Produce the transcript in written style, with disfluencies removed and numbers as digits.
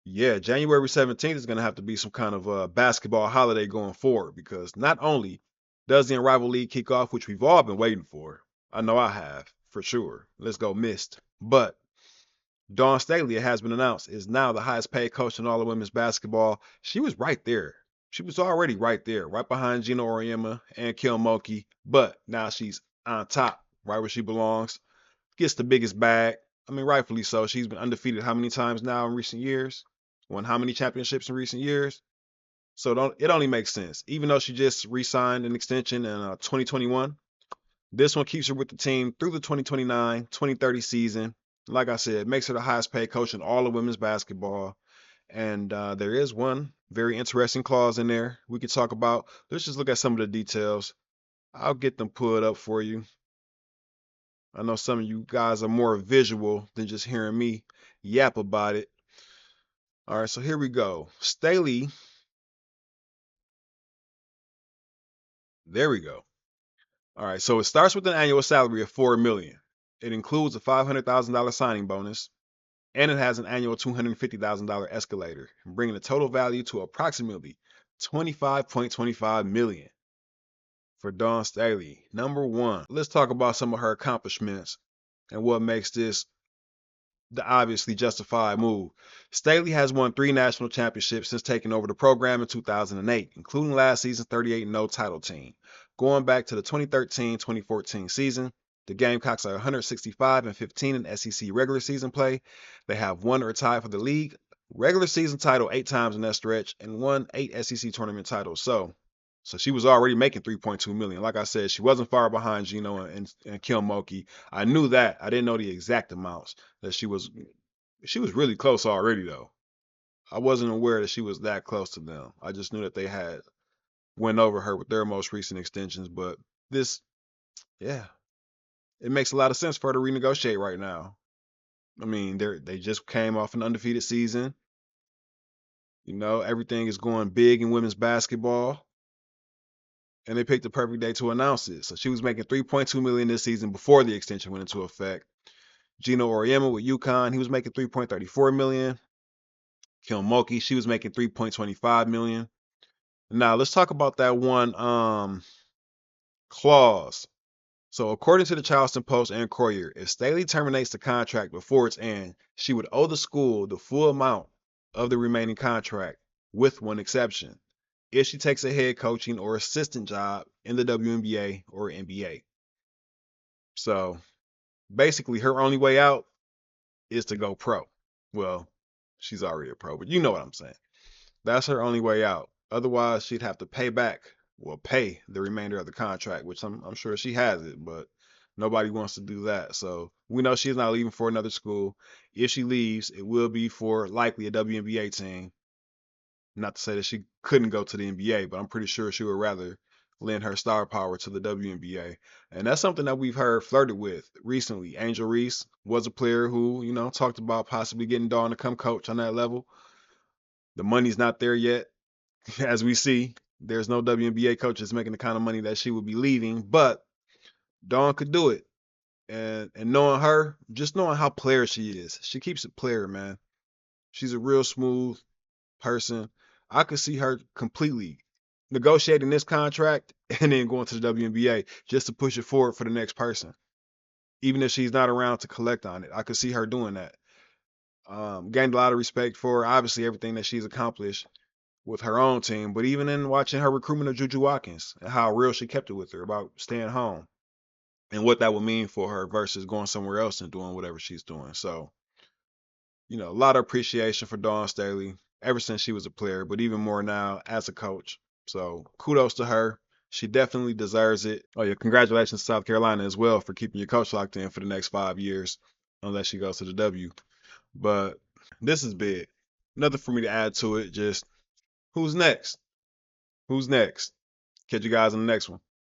Yeah, January 17th is going to have to be some kind of basketball holiday going forward because not only does the Unrivaled League kick off, which we've all been waiting for. I know I have, for sure. Let's go Mist. But Dawn Staley, it has been announced, is now the highest paid coach in all of women's basketball. She was right there. She was already right there, right behind Gina Oriema and Kim Mulkey. But now she's on top, right where she belongs. Gets the biggest bag. I mean, rightfully so. She's been undefeated how many times now in recent years? Won how many championships in recent years? So it only makes sense. Even though she just re-signed an extension in 2021, this one keeps her with the team through the 2029-2030 season. Like I said, makes her the highest paid coach in all of women's basketball. And there is one very interesting clause in there we could talk about. Let's just look at some of the details. I'll get them pulled up for you. I know some of you guys are more visual than just hearing me yap about it. All right, so here we go. Staley, there we go. All right, so it starts with an annual salary of $4 million. It includes a $500,000 signing bonus, and it has an annual $250,000 escalator, bringing the total value to approximately $25.25 million for Dawn Staley. Number one, let's talk about some of her accomplishments and what makes this the obviously justified move. Staley has won 3 national championships since taking over the program in 2008, including last season's 38-0 title team. Going back to the 2013-2014 season, the Gamecocks are 165-15 in SEC regular season play. They have won or tied for the league regular season title 8 times in that stretch and won 8 SEC tournament titles. So she was already making 3.2 million. Like I said, she wasn't far behind Gino and Kim Mulkey. I knew that. I didn't know the exact amounts that she was really close already though. I wasn't aware that she was that close to them. I just knew that they had went over her with their most recent extensions, but this, yeah, it makes a lot of sense for her to renegotiate right now. I mean, they just came off an undefeated season. Everything is going big in women's basketball, and they picked the perfect day to announce it. So she was making 3.2 million this season before the extension went into effect. Gino Oriema with UConn, he was making 3.34 million. Kim Mulkey, she was making 3.25 million. Now let's talk about that one clause. So according to the Charleston Post and Courier, if Staley terminates the contract before its end, she would owe the school the full amount of the remaining contract, with one exception: if she takes a head coaching or assistant job in the WNBA or NBA. So basically, her only way out is to go pro. Well, she's already a pro, but you know what I'm saying. That's her only way out. Otherwise, she'd have to pay the remainder of the contract, which I'm sure she has it, but nobody wants to do that. So we know she's not leaving for another school. If she leaves, it will be for likely a WNBA team. Not to say that she couldn't go to the NBA, but I'm pretty sure she would rather lend her star power to the WNBA. And that's something that we've heard flirted with recently. Angel Reese was a player who, talked about possibly getting Dawn to come coach on that level. The money's not there yet. As we see, there's no WNBA coaches making the kind of money that she would be leaving, but Dawn could do it. And knowing her, just knowing how player she is, she keeps it player, man. She's a real smooth person. I could see her completely negotiating this contract and then going to the WNBA just to push it forward for the next person. Even if she's not around to collect on it, I could see her doing that. Gained a lot of respect for her, obviously everything that she's accomplished with her own team, but even in watching her recruitment of Juju Watkins and how real she kept it with her about staying home and what that would mean for her versus going somewhere else and doing whatever she's doing. So, a lot of appreciation for Dawn Staley ever since she was a player, but even more now as a coach. So kudos to her. She definitely deserves it. Oh yeah, congratulations to South Carolina as well for keeping your coach locked in for the next 5 years, unless she goes to the W. But this is big. Nothing for me to add to it. Just who's next? Who's next? Catch you guys in the next one.